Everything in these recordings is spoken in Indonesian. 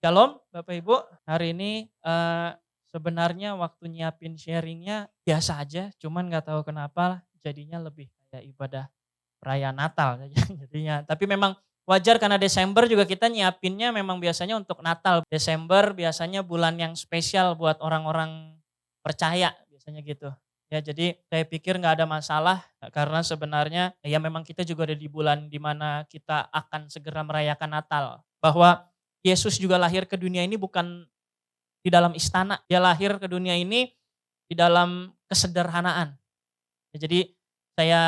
Shalom Bapak Ibu, hari ini sebenarnya waktu nyiapin sharingnya biasa aja, cuman nggak tahu kenapa jadinya lebih kayak ibadah perayaan Natal saja jadinya. Tapi memang wajar karena Desember juga kita nyiapinnya memang biasanya untuk Natal. Desember biasanya bulan yang spesial buat orang-orang percaya biasanya gitu. Ya jadi saya pikir nggak ada masalah karena sebenarnya ya memang kita juga ada di bulan dimana kita akan segera merayakan Natal. Bahwa Yesus juga lahir ke dunia ini bukan di dalam istana, dia lahir ke dunia ini di dalam kesederhanaan. Ya, jadi saya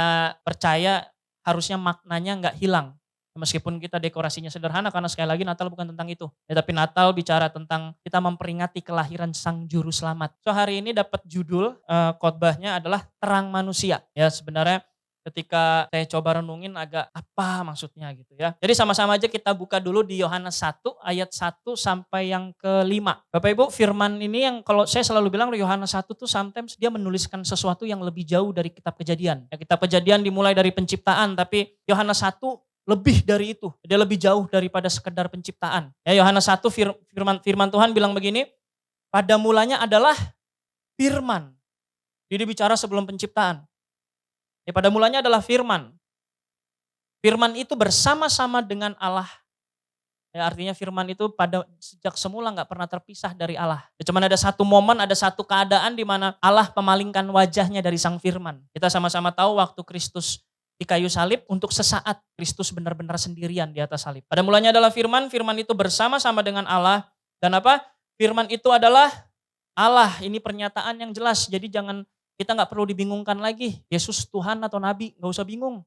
percaya harusnya maknanya nggak hilang. Meskipun kita dekorasinya sederhana karena sekali lagi Natal bukan tentang itu. Ya, tapi Natal bicara tentang kita memperingati kelahiran Sang Juru Selamat. So hari ini dapat judul khotbahnya adalah Terang Manusia. Ya sebenarnya ketika saya coba renungin agak apa maksudnya gitu ya. Jadi sama-sama aja kita buka dulu di Yohanes 1 ayat 1 sampai yang kelima. Bapak Ibu firman ini yang kalau saya selalu bilang Yohanes 1 tuh sometimes dia menuliskan sesuatu yang lebih jauh dari kitab Kejadian. Ya, kitab Kejadian dimulai dari penciptaan tapi Yohanes 1 lebih dari itu. Dia lebih jauh daripada sekedar penciptaan. Ya Yohanes 1 firman Tuhan bilang begini, pada mulanya adalah firman. Jadi bicara sebelum penciptaan. Ya, pada mulanya adalah firman. Firman itu bersama-sama dengan Allah. Ya, artinya firman itu pada sejak semula nggak pernah terpisah dari Allah. Ya, cuman ada satu momen, ada satu keadaan di mana Allah memalingkan wajahnya dari sang firman. Kita sama-sama tahu waktu Kristus di kayu salib untuk sesaat Kristus benar-benar sendirian di atas salib. Pada mulanya adalah firman, firman itu bersama-sama dengan Allah. Dan apa? Firman itu adalah Allah. Ini pernyataan yang jelas. Jadi kita nggak perlu dibingungkan lagi. Yesus Tuhan atau Nabi, nggak usah bingung.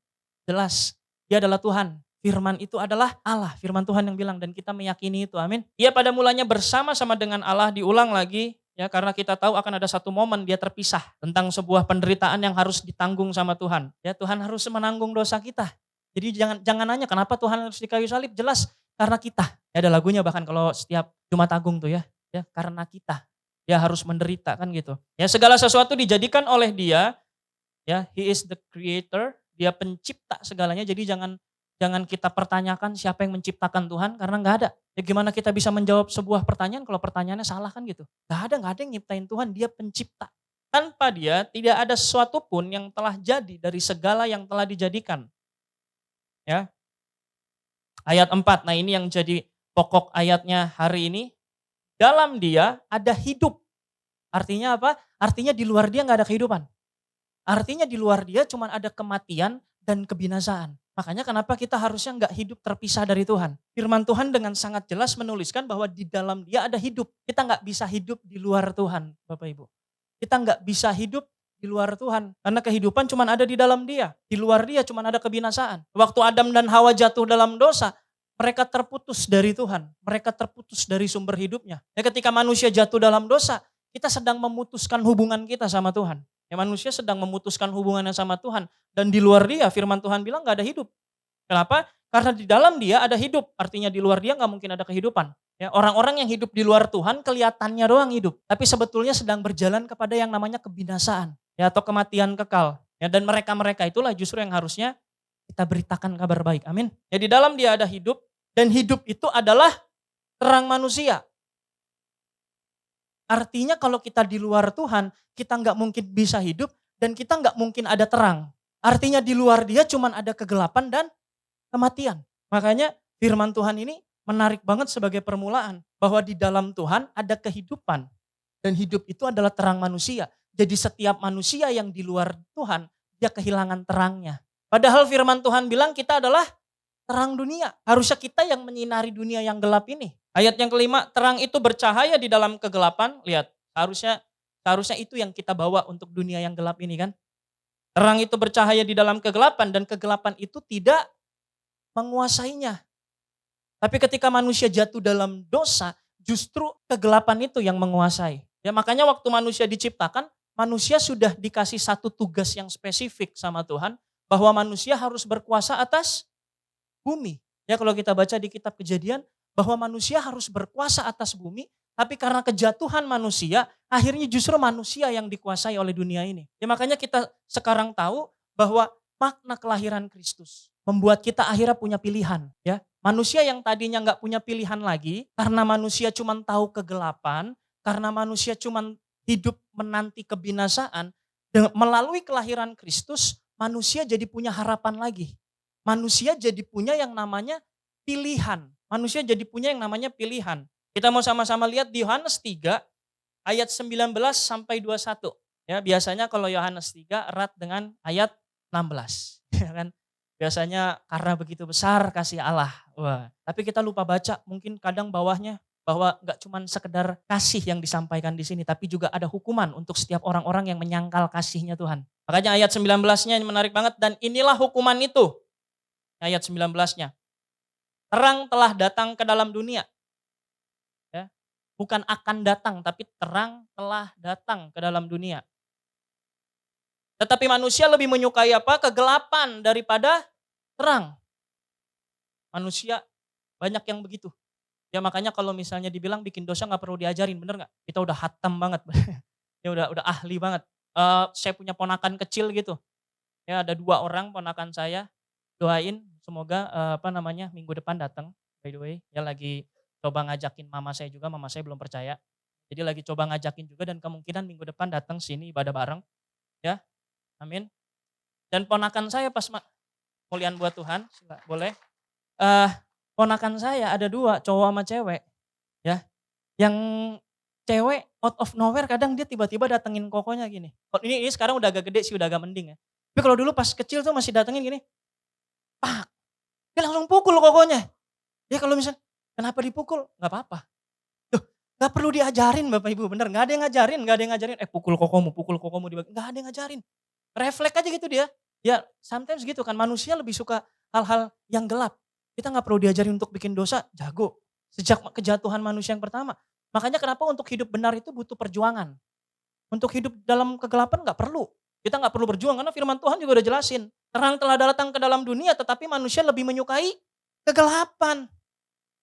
Jelas, dia adalah Tuhan. Firman itu adalah Allah, firman Tuhan yang bilang dan kita meyakini itu, amin. Dia pada mulanya bersama-sama dengan Allah, diulang lagi ya karena kita tahu akan ada satu momen dia terpisah tentang sebuah penderitaan yang harus ditanggung sama Tuhan. Ya Tuhan harus menanggung dosa kita. Jadi jangan nanya kenapa Tuhan harus di kayu salib, jelas karena kita. Ya ada lagunya bahkan kalau setiap Jumat Agung tuh ya karena kita. Dia harus menderita kan gitu. Ya segala sesuatu dijadikan oleh dia, ya he is the creator, dia pencipta segalanya. Jadi jangan kita pertanyakan siapa yang menciptakan Tuhan karena nggak ada. Ya gimana kita bisa menjawab sebuah pertanyaan kalau pertanyaannya salah kan gitu. Nggak ada yang nyiptain Tuhan, dia pencipta. Tanpa dia tidak ada sesuatu pun yang telah jadi dari segala yang telah dijadikan. Ya. Ayat 4, nah ini yang jadi pokok ayatnya hari ini. Dalam dia ada hidup. Artinya apa? Artinya di luar dia nggak ada kehidupan. Artinya di luar dia cuma ada kematian dan kebinasaan. Makanya kenapa kita harusnya nggak hidup terpisah dari Tuhan. Firman Tuhan dengan sangat jelas menuliskan bahwa di dalam dia ada hidup. Kita nggak bisa hidup di luar Tuhan, Bapak Ibu. Kita nggak bisa hidup di luar Tuhan. Karena kehidupan cuma ada di dalam dia. Di luar dia cuma ada kebinasaan. Waktu Adam dan Hawa jatuh dalam dosa, mereka terputus dari Tuhan. Mereka terputus dari sumber hidupnya. Ya, ketika manusia jatuh dalam dosa, kita sedang memutuskan hubungan kita sama Tuhan. Ya, manusia sedang memutuskan hubungannya sama Tuhan. Dan di luar dia, firman Tuhan bilang gak ada hidup. Kenapa? Karena di dalam dia ada hidup. Artinya di luar dia gak mungkin ada kehidupan. Ya, orang-orang yang hidup di luar Tuhan kelihatannya doang hidup. Tapi sebetulnya sedang berjalan kepada yang namanya kebinasaan. Ya, atau kematian kekal. Ya, dan mereka-mereka itulah justru yang harusnya kita beritakan kabar baik. Amin. Ya, di dalam dia ada hidup. Dan hidup itu adalah terang manusia. Artinya kalau kita di luar Tuhan, kita nggak mungkin bisa hidup dan kita nggak mungkin ada terang. Artinya di luar dia cuma ada kegelapan dan kematian. Makanya firman Tuhan ini menarik banget sebagai permulaan. Bahwa di dalam Tuhan ada kehidupan. Dan hidup itu adalah terang manusia. Jadi setiap manusia yang di luar Tuhan, dia kehilangan terangnya. Padahal firman Tuhan bilang kita adalah terang dunia. Harusnya kita yang menyinari dunia yang gelap ini. Ayat yang kelima, terang itu bercahaya di dalam kegelapan. Lihat, seharusnya itu yang kita bawa untuk dunia yang gelap ini kan. Terang itu bercahaya di dalam kegelapan dan kegelapan itu tidak menguasainya. Tapi ketika manusia jatuh dalam dosa, justru kegelapan itu yang menguasai. Ya makanya waktu manusia diciptakan, manusia sudah dikasih satu tugas yang spesifik sama Tuhan. Bahwa manusia harus berkuasa atas bumi. Ya kalau kita baca di kitab Kejadian bahwa manusia harus berkuasa atas bumi, tapi karena kejatuhan manusia, akhirnya justru manusia yang dikuasai oleh dunia ini. Ya makanya kita sekarang tahu bahwa makna kelahiran Kristus. membuat kita akhirnya punya pilihan, ya. Manusia yang tadinya nggak punya pilihan lagi, karena manusia cuma tahu kegelapan, karena manusia cuma hidup menanti kebinasaan, melalui kelahiran Kristus, manusia jadi punya harapan lagi. Manusia jadi punya yang namanya pilihan. Manusia jadi punya yang namanya pilihan. Kita mau sama-sama lihat di Yohanes 3 ayat 19 sampai 21. Ya, biasanya kalau Yohanes 3 erat dengan ayat 16. Ya kan? Biasanya karena begitu besar kasih Allah. Wah, tapi kita lupa baca, mungkin kadang bawahnya bahwa nggak cuma sekedar kasih yang disampaikan di sini, tapi juga ada hukuman untuk setiap orang-orang yang menyangkal kasihnya Tuhan. Makanya ayat 19-nya ini menarik banget, dan inilah hukuman itu. Ayat 19-nya. Terang telah datang ke dalam dunia. Ya, bukan akan datang, tapi terang telah datang ke dalam dunia. Tetapi manusia lebih menyukai apa? Kegelapan daripada terang. Manusia banyak yang begitu. Ya makanya kalau misalnya dibilang bikin dosa nggak perlu diajarin, bener nggak? Kita udah hatam banget, ya udah ahli banget. Saya punya ponakan kecil gitu. Ya ada 2 orang ponakan saya. Doain semoga minggu depan datang. By the way, ya lagi coba ngajakin mama saya juga, mama saya belum percaya. Jadi lagi coba ngajakin juga dan kemungkinan minggu depan datang sini ibadah bareng. Ya, amin. Dan ponakan saya pas muliaan buat Tuhan, boleh. Ponakan saya ada 2, cowok sama cewek. Ya, yang cewek out of nowhere kadang dia tiba-tiba datengin kokonya gini. Ini sekarang udah agak gede sih, udah agak mending ya. Tapi kalau dulu pas kecil tuh masih datengin gini, pak, dia langsung pukul kokonya. Dia kalau misalnya, kenapa dipukul? Gak apa-apa. Tuh, gak perlu diajarin Bapak Ibu, bener. Gak ada yang ngajarin, pukul kokomu, gak ada yang ngajarin. Refleks aja gitu dia. Ya sometimes gitu kan, manusia lebih suka hal-hal yang gelap. Kita gak perlu diajarin untuk bikin dosa, jago. Sejak kejatuhan manusia yang pertama. Makanya kenapa untuk hidup benar itu butuh perjuangan. Untuk hidup dalam kegelapan gak perlu. Kita gak perlu berjuang karena firman Tuhan juga udah jelasin. Terang telah datang ke dalam dunia tetapi manusia lebih menyukai kegelapan.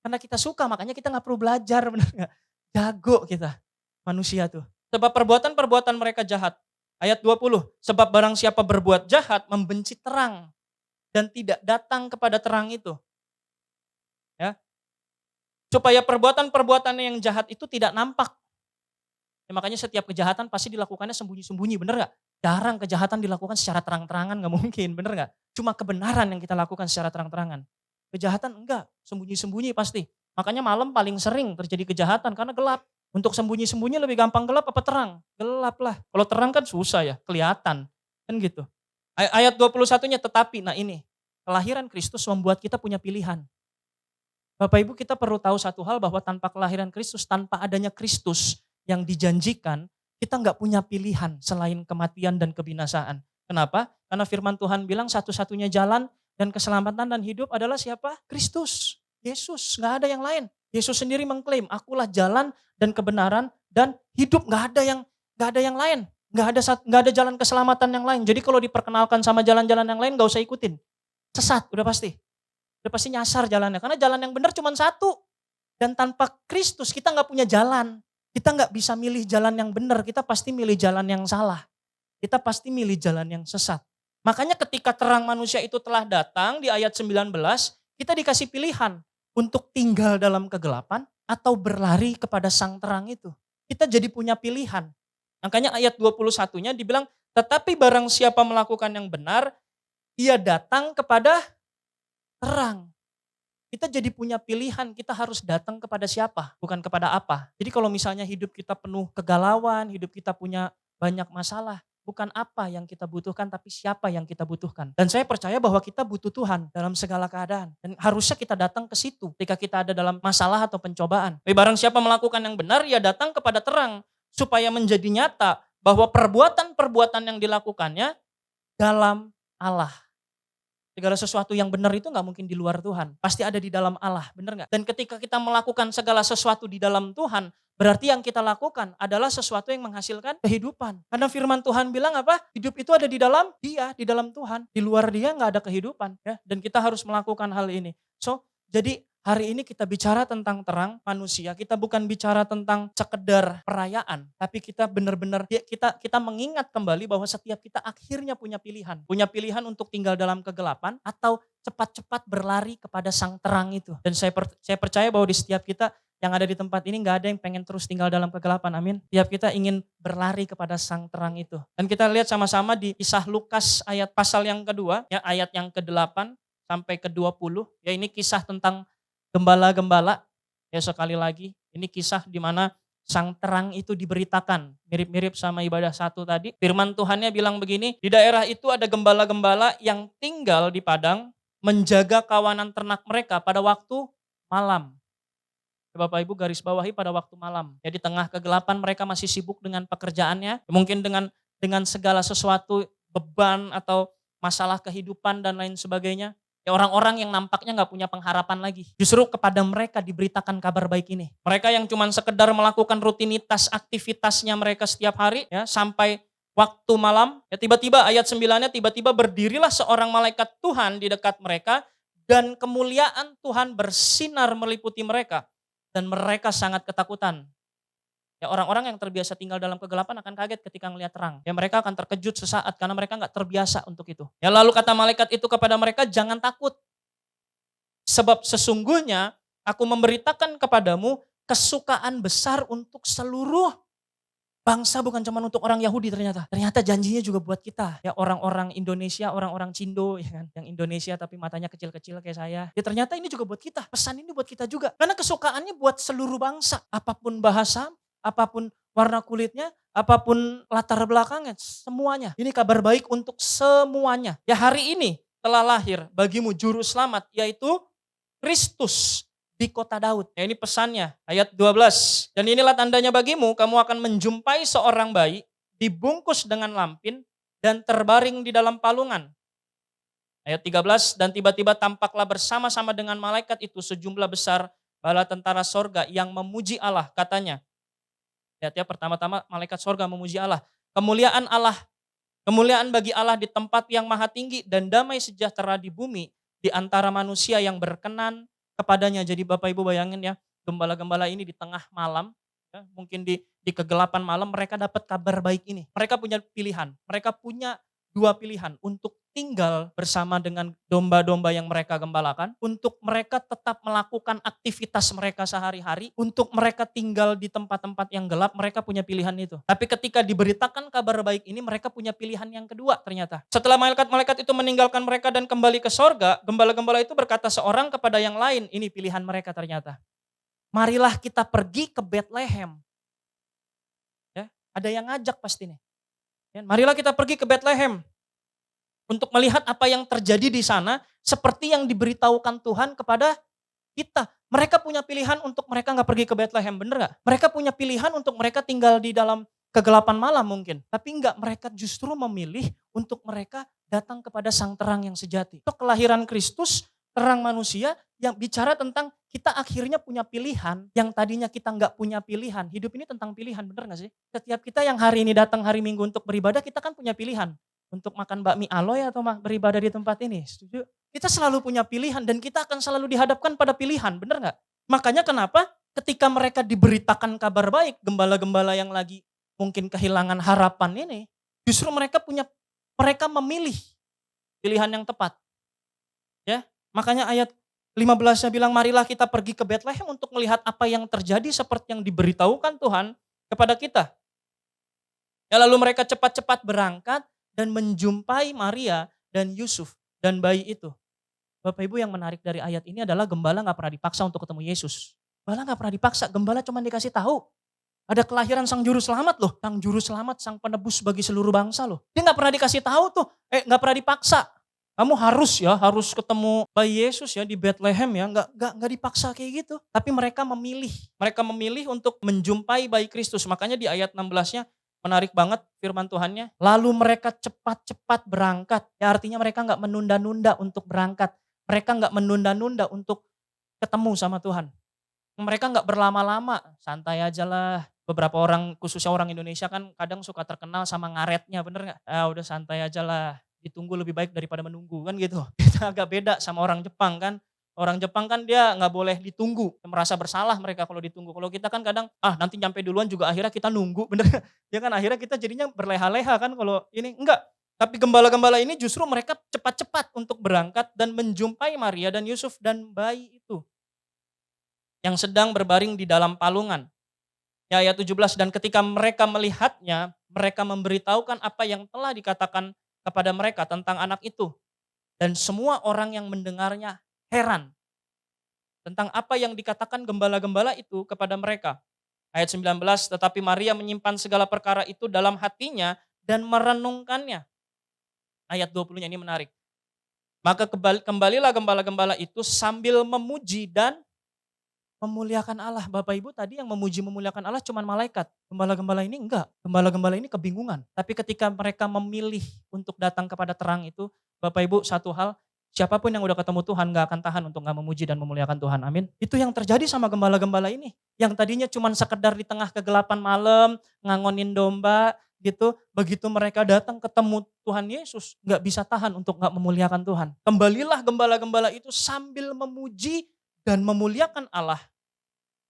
Karena kita suka makanya kita gak perlu belajar, benar gak? Jago kita manusia tuh. Sebab perbuatan-perbuatan mereka jahat. Ayat 20, sebab barang siapa berbuat jahat membenci terang dan tidak datang kepada terang itu. Ya. Supaya perbuatan-perbuatan yang jahat itu tidak nampak. Ya, makanya setiap kejahatan pasti dilakukannya sembunyi-sembunyi, bener gak? Jarang kejahatan dilakukan secara terang-terangan, gak mungkin, bener gak? Cuma kebenaran yang kita lakukan secara terang-terangan. Kejahatan enggak, sembunyi-sembunyi pasti. Makanya malam paling sering terjadi kejahatan karena gelap. Untuk sembunyi-sembunyi lebih gampang gelap apa terang? Gelap lah. Kalau terang kan susah ya, kelihatan. Kan gitu. Ayat 21-nya tetapi, nah ini. Kelahiran Kristus membuat kita punya pilihan. Bapak Ibu kita perlu tahu satu hal bahwa tanpa kelahiran Kristus, tanpa adanya Kristus yang dijanjikan, kita nggak punya pilihan selain kematian dan kebinasaan. Kenapa? Karena firman Tuhan bilang satu-satunya jalan dan keselamatan dan hidup adalah siapa? Kristus, Yesus, nggak ada yang lain. Yesus sendiri mengklaim, akulah jalan dan kebenaran dan hidup, nggak ada yang lain. Nggak ada jalan keselamatan yang lain. Jadi kalau diperkenalkan sama jalan-jalan yang lain nggak usah ikutin. Sesat, udah pasti. Udah pasti nyasar jalannya. Karena jalan yang benar cuma satu. Dan tanpa Kristus kita nggak punya jalan. Kita nggak bisa milih jalan yang benar. Kita pasti milih jalan yang salah. Kita pasti milih jalan yang sesat. Makanya ketika terang manusia itu telah datang di ayat 19, kita dikasih pilihan untuk tinggal dalam kegelapan atau berlari kepada sang terang itu. Kita jadi punya pilihan. Makanya ayat 21-nya dibilang, tetapi barang siapa melakukan yang benar, ia datang kepada terang. Kita jadi punya pilihan, kita harus datang kepada siapa, bukan kepada apa. Jadi kalau misalnya hidup kita penuh kegalauan, hidup kita punya banyak masalah, bukan apa yang kita butuhkan, tapi siapa yang kita butuhkan. Dan saya percaya bahwa kita butuh Tuhan dalam segala keadaan. Dan harusnya kita datang ke situ ketika kita ada dalam masalah atau pencobaan. Barang siapa melakukan yang benar, ia datang kepada terang. Supaya menjadi nyata bahwa perbuatan-perbuatan yang dilakukannya dalam Allah. Segala sesuatu yang benar itu gak mungkin di luar Tuhan. Pasti ada di dalam Allah, benar gak? Dan ketika kita melakukan segala sesuatu di dalam Tuhan, berarti yang kita lakukan adalah sesuatu yang menghasilkan kehidupan. Karena firman Tuhan bilang apa? Hidup itu ada di dalam Dia, di dalam Tuhan. Di luar Dia gak ada kehidupan. Ya. Dan kita harus melakukan hal ini. So, jadi Hari ini kita bicara tentang terang manusia, kita bukan bicara tentang sekedar perayaan, tapi kita benar-benar kita mengingat kembali bahwa setiap kita akhirnya punya pilihan. Punya pilihan untuk tinggal dalam kegelapan atau cepat-cepat berlari kepada sang terang itu. Dan saya percaya bahwa di setiap kita yang ada di tempat ini nggak ada yang pengen terus tinggal dalam kegelapan, amin. Tiap kita ingin berlari kepada sang terang itu. Dan kita lihat sama-sama di Kisah Lukas ayat pasal yang kedua, ya ayat yang ke-8 sampai ke-20. Ya ini kisah tentang gembala-gembala, ya sekali lagi, ini kisah di mana sang terang itu diberitakan. Mirip-mirip sama ibadah satu tadi. Firman Tuhannya bilang begini, di daerah itu ada gembala-gembala yang tinggal di padang, menjaga kawanan ternak mereka pada waktu malam. Bapak Ibu garis bawahi pada waktu malam. Ya di tengah kegelapan mereka masih sibuk dengan pekerjaannya. Mungkin dengan segala sesuatu, beban atau masalah kehidupan dan lain sebagainya. Ya orang-orang yang nampaknya nggak punya pengharapan lagi. Justru kepada mereka diberitakan kabar baik ini. Mereka yang cuma sekedar melakukan rutinitas aktivitasnya mereka setiap hari ya sampai waktu malam. Ya tiba-tiba ayat 9-nya tiba-tiba berdirilah seorang malaikat Tuhan di dekat mereka dan kemuliaan Tuhan bersinar meliputi mereka dan mereka sangat ketakutan. Ya orang-orang yang terbiasa tinggal dalam kegelapan akan kaget ketika melihat terang. Ya mereka akan terkejut sesaat karena mereka nggak terbiasa untuk itu. Ya lalu kata malaikat itu kepada mereka, jangan takut. Sebab sesungguhnya aku memberitakan kepadamu kesukaan besar untuk seluruh bangsa, bukan cuma untuk orang Yahudi ternyata. Ternyata janjinya juga buat kita. Ya orang-orang Indonesia, orang-orang Cindo ya kan, yang Indonesia tapi matanya kecil-kecil kayak saya. Ya ternyata ini juga buat kita. Pesan ini buat kita juga. Karena kesukaannya buat seluruh bangsa. Apapun bahasa, apapun warna kulitnya, apapun latar belakangnya, semuanya. Ini kabar baik untuk semuanya. Ya hari ini telah lahir bagimu juru selamat, yaitu Kristus di kota Daud. Ya ini pesannya, ayat 12. Dan inilah tandanya bagimu, kamu akan menjumpai seorang bayi dibungkus dengan lampin dan terbaring di dalam palungan. Ayat 13, dan tiba-tiba tampaklah bersama-sama dengan malaikat itu sejumlah besar bala tentara sorga yang memuji Allah, katanya. Lihat ya, pertama-tama malaikat sorga memuji Allah. Kemuliaan bagi Allah di tempat yang maha tinggi dan damai sejahtera di bumi di antara manusia yang berkenan kepadanya. Jadi Bapak Ibu bayangin ya, gembala-gembala ini di tengah malam, ya, mungkin di kegelapan malam mereka dapat kabar baik ini. Mereka punya pilihan, mereka punya dua pilihan untuk tinggal bersama dengan domba-domba yang mereka gembalakan, untuk mereka tetap melakukan aktivitas mereka sehari-hari, untuk mereka tinggal di tempat-tempat yang gelap, mereka punya pilihan itu. Tapi ketika diberitakan kabar baik ini, mereka punya pilihan yang kedua ternyata. Setelah malaikat-malaikat itu meninggalkan mereka dan kembali ke sorga, gembala-gembala itu berkata seorang kepada yang lain, ini pilihan mereka ternyata. Marilah kita pergi ke Bethlehem. Ya, ada yang ngajak pasti nih. Ya, marilah kita pergi ke Bethlehem untuk melihat apa yang terjadi di sana seperti yang diberitahukan Tuhan kepada kita. Mereka punya pilihan untuk mereka nggak pergi ke Bethlehem, bener gak? Mereka punya pilihan untuk mereka tinggal di dalam kegelapan malam mungkin. Tapi enggak, mereka justru memilih untuk mereka datang kepada sang terang yang sejati. Itu kelahiran Kristus, terang manusia yang bicara tentang kita akhirnya punya pilihan yang tadinya kita nggak punya pilihan. Hidup ini tentang pilihan, bener gak sih? Setiap kita yang hari ini datang hari Minggu untuk beribadah, kita kan punya pilihan. Untuk makan bakmi aloy atau beribadah di tempat ini, setuju? Kita selalu punya pilihan dan kita akan selalu dihadapkan pada pilihan, bener gak? Makanya kenapa ketika mereka diberitakan kabar baik, gembala-gembala yang lagi mungkin kehilangan harapan ini, justru mereka memilih pilihan yang tepat. Ya, makanya ayat 15-nya bilang marilah kita pergi ke Bethlehem untuk melihat apa yang terjadi seperti yang diberitahukan Tuhan kepada kita. Ya lalu mereka cepat-cepat berangkat dan menjumpai Maria dan Yusuf dan bayi itu. Bapak Ibu yang menarik dari ayat ini adalah gembala gak pernah dipaksa untuk ketemu Yesus. Gembala gak pernah dipaksa, gembala cuma dikasih tahu. Ada kelahiran sang juru selamat loh, sang juru selamat, sang penebus bagi seluruh bangsa loh. Dia gak pernah dikasih tahu tuh, gak pernah dipaksa. Kamu harus ketemu bayi Yesus ya di Bethlehem ya, nggak dipaksa kayak gitu. Tapi mereka memilih untuk menjumpai bayi Kristus. Makanya di ayat 16-nya menarik banget firman Tuhannya. Lalu mereka cepat-cepat berangkat. Ya artinya mereka nggak menunda-nunda untuk berangkat. Mereka nggak menunda-nunda untuk ketemu sama Tuhan. Mereka nggak berlama-lama, santai aja lah. Beberapa orang, khususnya orang Indonesia kan kadang suka terkenal sama ngaretnya, bener nggak? Udah santai aja lah. Ditunggu lebih baik daripada menunggu kan gitu. Kita agak beda sama orang Jepang kan. Orang Jepang kan dia nggak boleh ditunggu, merasa bersalah mereka kalau ditunggu. Kalau kita kan kadang, nanti nyampe duluan juga akhirnya kita nunggu, bener nggak? Ya kan akhirnya kita jadinya berleha-leha kan kalau ini, enggak. Tapi gembala-gembala ini justru mereka cepat-cepat untuk berangkat dan menjumpai Maria dan Yusuf dan bayi itu yang sedang berbaring di dalam palungan. Ya, ayat 17, dan ketika mereka melihatnya, mereka memberitahukan apa yang telah dikatakan kepada mereka tentang anak itu. Dan semua orang yang mendengarnya heran tentang apa yang dikatakan gembala-gembala itu kepada mereka. Ayat 19, tetapi Maria menyimpan segala perkara itu dalam hatinya dan merenungkannya. Ayat 20-nya ini menarik. Maka kembalilah gembala-gembala itu sambil memuji dan memuliakan Allah. Bapak Ibu, tadi yang memuji memuliakan Allah cuma malaikat. Gembala-gembala ini enggak. Gembala-gembala ini kebingungan. Tapi ketika mereka memilih untuk datang kepada terang itu, Bapak Ibu, satu hal, siapapun yang udah ketemu Tuhan gak akan tahan untuk gak memuji dan memuliakan Tuhan. Amin. Itu yang terjadi sama gembala-gembala ini. Yang tadinya cuma sekedar di tengah kegelapan malam, ngangonin domba gitu. Begitu mereka datang ketemu Tuhan Yesus, gak bisa tahan untuk gak memuliakan Tuhan. Kembalilah gembala-gembala itu sambil memuji dan memuliakan Allah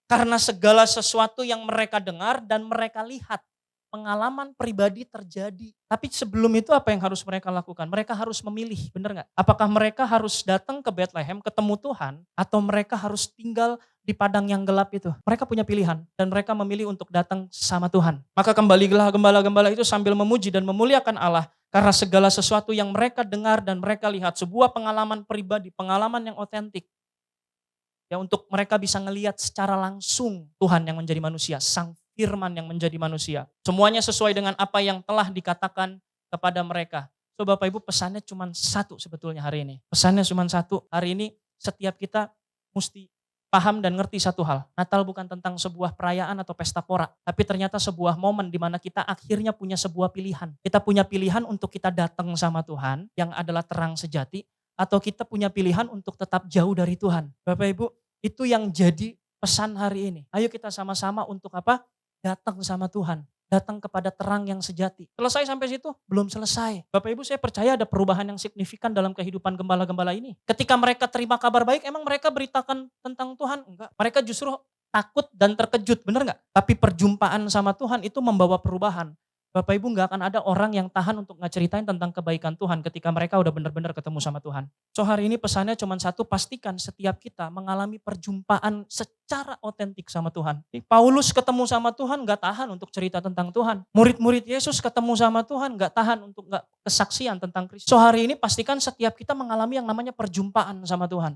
karena segala sesuatu yang mereka dengar dan mereka lihat. Pengalaman pribadi terjadi. Tapi sebelum itu apa yang harus mereka lakukan? Mereka harus memilih, benar nggak? Apakah mereka harus datang ke Bethlehem ketemu Tuhan atau mereka harus tinggal di padang yang gelap itu? Mereka punya pilihan dan mereka memilih untuk datang sama Tuhan. Maka kembalilah gembala-gembala itu sambil memuji dan memuliakan Allah karena segala sesuatu yang mereka dengar dan mereka lihat, sebuah pengalaman pribadi, pengalaman yang otentik. Ya, untuk mereka bisa ngelihat secara langsung Tuhan yang menjadi manusia, Sang Firman yang menjadi manusia. Semuanya sesuai dengan apa yang telah dikatakan kepada mereka. So Bapak Ibu, pesannya cuma satu sebetulnya hari ini. Pesannya cuma satu. Hari ini setiap kita mesti paham dan ngerti satu hal. Natal bukan tentang sebuah perayaan atau pesta pora. Tapi ternyata sebuah momen di mana kita akhirnya punya sebuah pilihan. Kita punya pilihan untuk kita datang sama Tuhan yang adalah terang sejati. Atau kita punya pilihan untuk tetap jauh dari Tuhan. Bapak Ibu, itu yang jadi pesan hari ini. Ayo kita sama-sama untuk apa? Datang sama Tuhan. Datang kepada terang yang sejati. Selesai sampai situ? Belum selesai. Bapak Ibu, saya percaya ada perubahan yang signifikan dalam kehidupan gembala-gembala ini. Ketika mereka terima kabar baik, emang mereka beritakan tentang Tuhan? Enggak. Mereka justru takut dan terkejut, benar enggak? Tapi perjumpaan sama Tuhan itu membawa perubahan. Bapak Ibu, gak akan ada orang yang tahan untuk gak ceritain tentang kebaikan Tuhan ketika mereka udah benar-benar ketemu sama Tuhan. So hari ini pesannya cuma satu, pastikan setiap kita mengalami perjumpaan secara otentik sama Tuhan. Paulus ketemu sama Tuhan gak tahan untuk cerita tentang Tuhan. Murid-murid Yesus ketemu sama Tuhan gak tahan untuk gak kesaksian tentang Kristus. So hari ini pastikan setiap kita mengalami yang namanya perjumpaan sama Tuhan.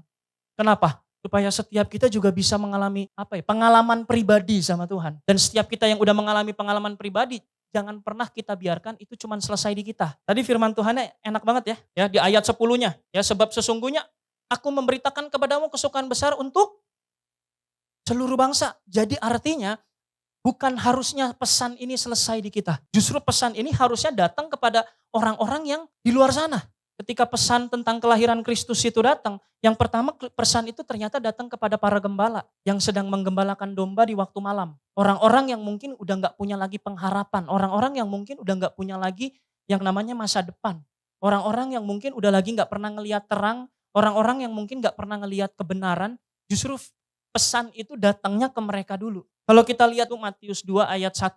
Kenapa? Supaya setiap kita juga bisa mengalami pengalaman pribadi sama Tuhan. Dan setiap kita yang udah mengalami pengalaman pribadi, jangan pernah kita biarkan itu cuma selesai di kita. Tadi firman Tuhannya enak banget ya. Ya di ayat 10-nya. Ya, sebab sesungguhnya aku memberitakan kepadamu kesukaan besar untuk seluruh bangsa. Jadi artinya bukan harusnya pesan ini selesai di kita. Justru pesan ini harusnya datang kepada orang-orang yang di luar sana. Ketika pesan tentang kelahiran Kristus itu datang, yang pertama pesan itu ternyata datang kepada para gembala yang sedang menggembalakan domba di waktu malam. Orang-orang yang mungkin udah gak punya lagi pengharapan, orang-orang yang mungkin udah gak punya lagi yang namanya masa depan. Orang-orang yang mungkin udah lagi gak pernah ngelihat terang, orang-orang yang mungkin gak pernah ngelihat kebenaran, justru pesan itu datangnya ke mereka dulu. Kalau kita lihat Matius 2 ayat 1-2,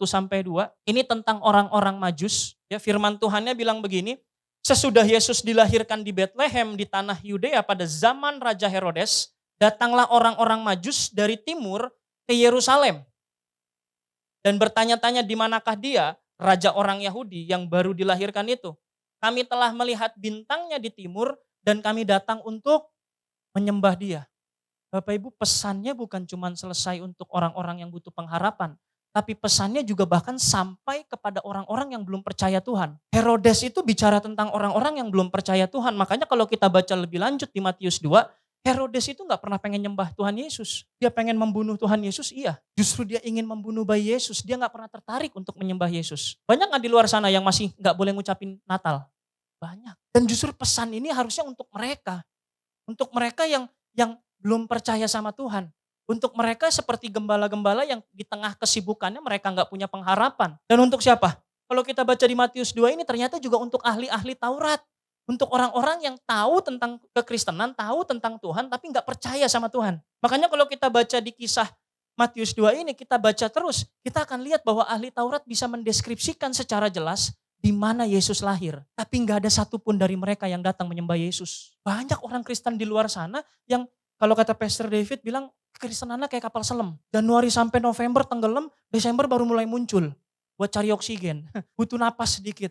ini tentang orang-orang Majus. Ya, firman Tuhannya bilang begini, sesudah Yesus dilahirkan di Bethlehem di tanah Yudea pada zaman Raja Herodes, datanglah orang-orang Majus dari timur ke Yerusalem. Dan bertanya-tanya di manakah dia, raja orang Yahudi yang baru dilahirkan itu. Kami telah melihat bintangnya di timur dan kami datang untuk menyembah dia. Bapak Ibu, pesannya bukan cuma selesai untuk orang-orang yang butuh pengharapan. Tapi pesannya juga bahkan sampai kepada orang-orang yang belum percaya Tuhan. Herodes itu bicara tentang orang-orang yang belum percaya Tuhan. Makanya kalau kita baca lebih lanjut di Matius 2, Herodes itu gak pernah pengen nyembah Tuhan Yesus. Dia pengen membunuh Tuhan Yesus, iya. Justru dia ingin membunuh bayi Yesus. Dia gak pernah tertarik untuk menyembah Yesus. Banyak gak di luar sana yang masih gak boleh ngucapin Natal? Banyak. Dan justru pesan ini harusnya untuk mereka. Untuk mereka yang belum percaya sama Tuhan. Untuk mereka seperti gembala-gembala yang di tengah kesibukannya mereka nggak punya pengharapan. Dan untuk siapa? Kalau kita baca di Matius 2 ini ternyata juga untuk ahli-ahli Taurat. Untuk orang-orang yang tahu tentang kekristenan, tahu tentang Tuhan, tapi nggak percaya sama Tuhan. Makanya kalau kita baca di kisah Matius 2 ini, kita baca terus, kita akan lihat bahwa ahli Taurat bisa mendeskripsikan secara jelas di mana Yesus lahir. Tapi nggak ada satupun dari mereka yang datang menyembah Yesus. Banyak orang Kristen di luar sana yang kalau kata Pastor David bilang, kekristenannya kayak kapal selam. Januari sampai November tenggelam, Desember baru mulai muncul. Buat cari oksigen, butuh napas sedikit.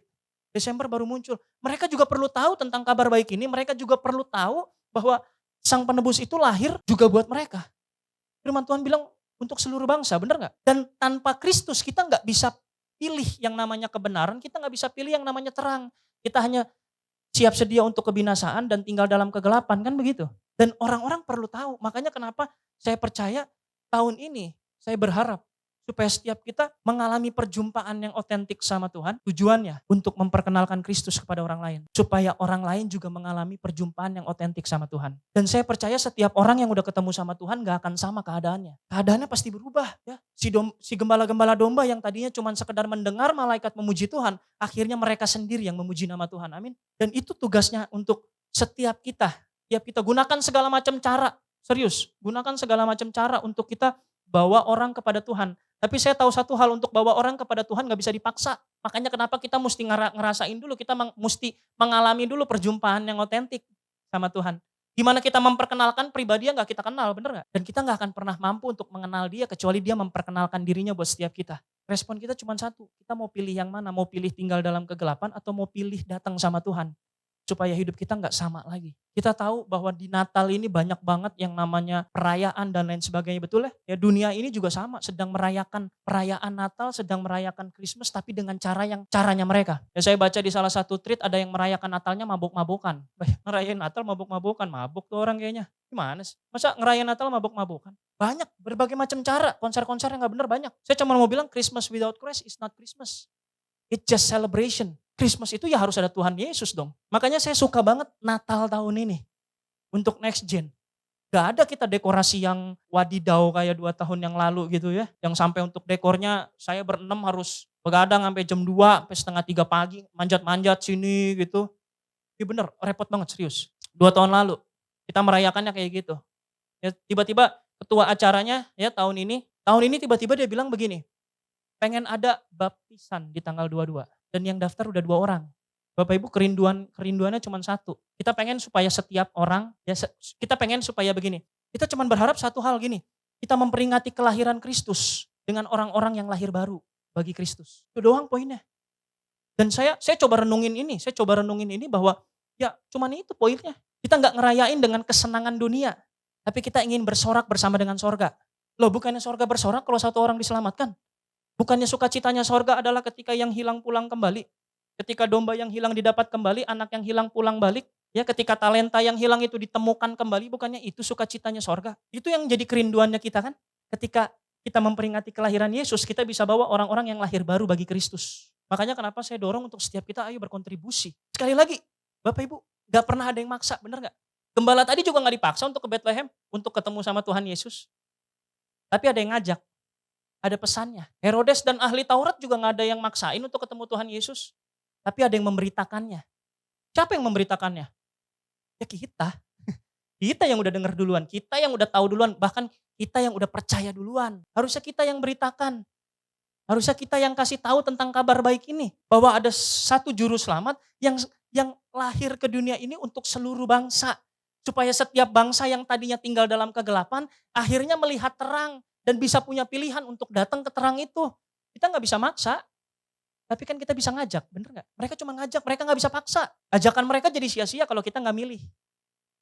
Desember baru muncul. Mereka juga perlu tahu tentang kabar baik ini. Mereka juga perlu tahu bahwa Sang Penebus itu lahir juga buat mereka. Firman Tuhan bilang untuk seluruh bangsa, benar nggak? Dan tanpa Kristus kita nggak bisa pilih yang namanya kebenaran. Kita nggak bisa pilih yang namanya terang. Kita hanya siap sedia untuk kebinasaan dan tinggal dalam kegelapan, kan begitu? Dan orang-orang perlu tahu. Makanya kenapa saya percaya tahun ini saya berharap supaya setiap kita mengalami perjumpaan yang otentik sama Tuhan, tujuannya untuk memperkenalkan Kristus kepada orang lain. Supaya orang lain juga mengalami perjumpaan yang otentik sama Tuhan. Dan saya percaya setiap orang yang udah ketemu sama Tuhan gak akan sama keadaannya. Keadaannya pasti berubah. Ya. Si gembala-gembala domba yang tadinya cuma sekedar mendengar malaikat memuji Tuhan, akhirnya mereka sendiri yang memuji nama Tuhan. Amin. Dan itu tugasnya untuk setiap kita. Setiap kita gunakan segala macam cara. Serius, gunakan segala macam cara untuk kita bawa orang kepada Tuhan. Tapi saya tahu satu hal, untuk bawa orang kepada Tuhan gak bisa dipaksa. Makanya kenapa kita mesti ngerasain dulu, kita mesti mengalami dulu perjumpaan yang otentik sama Tuhan. Gimana kita memperkenalkan pribadi yang gak kita kenal, bener gak? Dan kita gak akan pernah mampu untuk mengenal dia kecuali dia memperkenalkan dirinya buat setiap kita. Respon kita cuma satu, kita mau pilih yang mana? Mau pilih tinggal dalam kegelapan atau mau pilih datang sama Tuhan? Supaya hidup kita nggak sama lagi. Kita tahu bahwa di Natal ini banyak banget yang namanya perayaan dan lain sebagainya, betul ya? Ya dunia ini juga sama, sedang merayakan perayaan Natal, sedang merayakan Christmas, tapi dengan caranya mereka. Ya saya baca di salah satu tweet ada yang merayakan Natalnya mabuk-mabukan. Ngerayain Natal mabuk-mabukan, mabuk tuh orang kayaknya. Gimana sih? Masa ngerayain Natal mabuk-mabukan? Banyak, berbagai macam cara, konser-konser yang nggak benar banyak. Saya cuma mau bilang Christmas without Christ is not Christmas. It's just celebration. Christmas itu ya harus ada Tuhan Yesus dong. Makanya saya suka banget Natal tahun ini. Untuk next gen. Gak ada kita dekorasi yang wadidaw kayak 2 tahun yang lalu gitu ya. Yang sampai untuk dekornya saya berenam harus begadang sampai jam 2, sampai setengah 3 pagi. Manjat-manjat sini gitu. Ya bener, repot banget serius. 2 tahun lalu kita merayakannya kayak gitu. Ya, tiba-tiba ketua acaranya ya tahun ini tiba-tiba dia bilang begini. Pengen ada baptisan di tanggal 22. Dan yang daftar udah 2 orang. Bapak Ibu kerinduannya cuma satu. Kita pengen supaya setiap orang, ya kita pengen supaya begini. Kita cuma berharap satu hal gini. Kita memperingati kelahiran Kristus dengan orang-orang yang lahir baru bagi Kristus. Itu doang poinnya. Dan saya coba renungin ini bahwa ya cuman itu poinnya. Kita nggak ngerayain dengan kesenangan dunia. Tapi kita ingin bersorak bersama dengan sorga. Loh bukannya sorga bersorak kalau satu orang diselamatkan? Bukannya sukacitanya sorga adalah ketika yang hilang pulang kembali. Ketika domba yang hilang didapat kembali, anak yang hilang pulang balik. Ya ketika talenta yang hilang itu ditemukan kembali, bukannya itu sukacitanya sorga. Itu yang jadi kerinduannya kita kan. Ketika kita memperingati kelahiran Yesus, kita bisa bawa orang-orang yang lahir baru bagi Kristus. Makanya kenapa saya dorong untuk setiap kita ayo berkontribusi. Sekali lagi, Bapak Ibu, gak pernah ada yang maksa, bener gak? Gembala tadi juga gak dipaksa untuk ke Bethlehem, untuk ketemu sama Tuhan Yesus. Tapi ada yang ngajak. Ada pesannya. Herodes dan ahli Taurat juga gak ada yang maksain untuk ketemu Tuhan Yesus. Tapi ada yang memberitakannya. Siapa yang memberitakannya? Ya kita. Kita yang udah dengar duluan. Kita yang udah tahu duluan. Bahkan kita yang udah percaya duluan. Harusnya kita yang beritakan. Harusnya kita yang kasih tahu tentang kabar baik ini. Bahwa ada satu juru selamat yang lahir ke dunia ini untuk seluruh bangsa. Supaya setiap bangsa yang tadinya tinggal dalam kegelapan, akhirnya melihat terang. Dan bisa punya pilihan untuk datang ke terang itu. Kita gak bisa maksa. Tapi kan kita bisa ngajak, bener gak? Mereka cuma ngajak, mereka gak bisa paksa. Ajakan mereka jadi sia-sia kalau kita gak milih.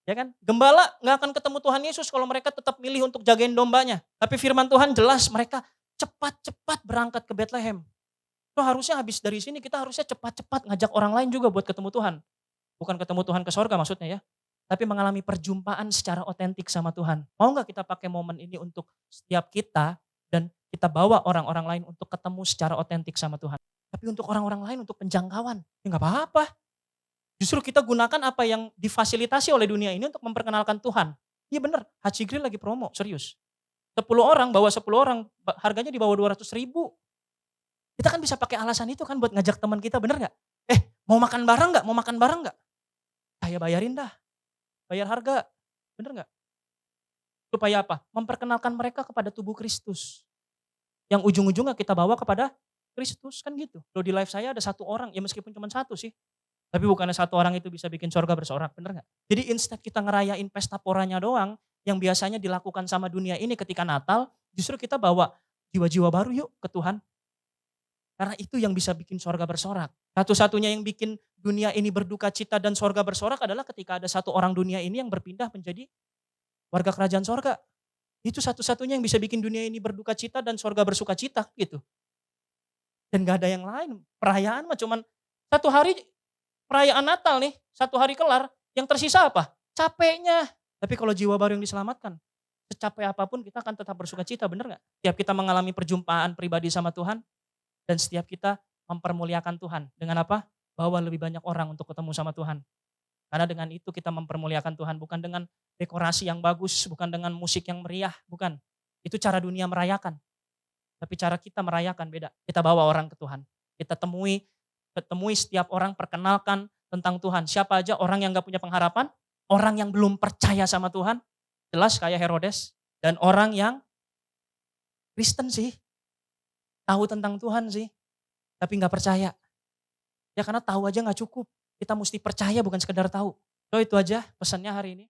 Ya kan? Gembala gak akan ketemu Tuhan Yesus kalau mereka tetap milih untuk jagain dombanya. Tapi firman Tuhan jelas mereka cepat-cepat berangkat ke Bethlehem. So, harusnya habis dari sini kita harusnya cepat-cepat ngajak orang lain juga buat ketemu Tuhan. Bukan ketemu Tuhan ke sorga maksudnya ya. Tapi mengalami perjumpaan secara otentik sama Tuhan. Mau gak kita pakai momen ini untuk setiap kita dan kita bawa orang-orang lain untuk ketemu secara otentik sama Tuhan. Tapi untuk orang-orang lain, untuk penjangkauan, ya gak apa-apa. Justru kita gunakan apa yang difasilitasi oleh dunia ini untuk memperkenalkan Tuhan. Iya bener, Haji Grill lagi promo, serius. 10 orang, bawa 10 orang, harganya di bawah 200.000. Kita kan bisa pakai alasan itu kan buat ngajak teman kita, bener gak? Mau makan bareng gak? Mau makan bareng gak? saya bayarin dah, bayar harga. Bener nggak? Supaya apa? Memperkenalkan mereka kepada tubuh Kristus. Yang ujung-ujungnya kita bawa kepada Kristus, kan gitu. Loh di live saya ada satu orang, ya meskipun cuma satu sih. Tapi bukannya satu orang itu bisa bikin sorga bersorak, bener nggak? Jadi instead kita ngerayain pesta poranya doang, yang biasanya dilakukan sama dunia ini ketika Natal, justru kita bawa jiwa-jiwa baru yuk ke Tuhan. Karena itu yang bisa bikin sorga bersorak. Satu-satunya yang bikin dunia ini berduka cita dan sorga bersorak adalah ketika ada satu orang dunia ini yang berpindah menjadi warga kerajaan sorga. Itu satu-satunya yang bisa bikin dunia ini berduka cita dan sorga bersuka cita gitu. Dan gak ada yang lain. Perayaan mah cuman satu hari perayaan Natal nih, satu hari kelar. Yang tersisa apa? Capeknya. Tapi kalau jiwa baru yang diselamatkan, secapek apapun kita akan tetap bersuka cita, bener gak? Tiap kita mengalami perjumpaan pribadi sama Tuhan, dan setiap kita mempermuliakan Tuhan. Dengan apa? Bawa lebih banyak orang untuk ketemu sama Tuhan. Karena dengan itu kita mempermuliakan Tuhan, bukan dengan dekorasi yang bagus, bukan dengan musik yang meriah, bukan. Itu cara dunia merayakan. Tapi cara kita merayakan beda. Kita bawa orang ke Tuhan. Kita ketemui setiap orang, perkenalkan tentang Tuhan. Siapa aja orang yang gak punya pengharapan, orang yang belum percaya sama Tuhan, jelas kayak Herodes, dan orang yang Kristen sih, tahu tentang Tuhan sih, tapi gak percaya. Ya karena tahu aja gak cukup, kita mesti percaya bukan sekedar tahu. So itu aja pesannya hari ini.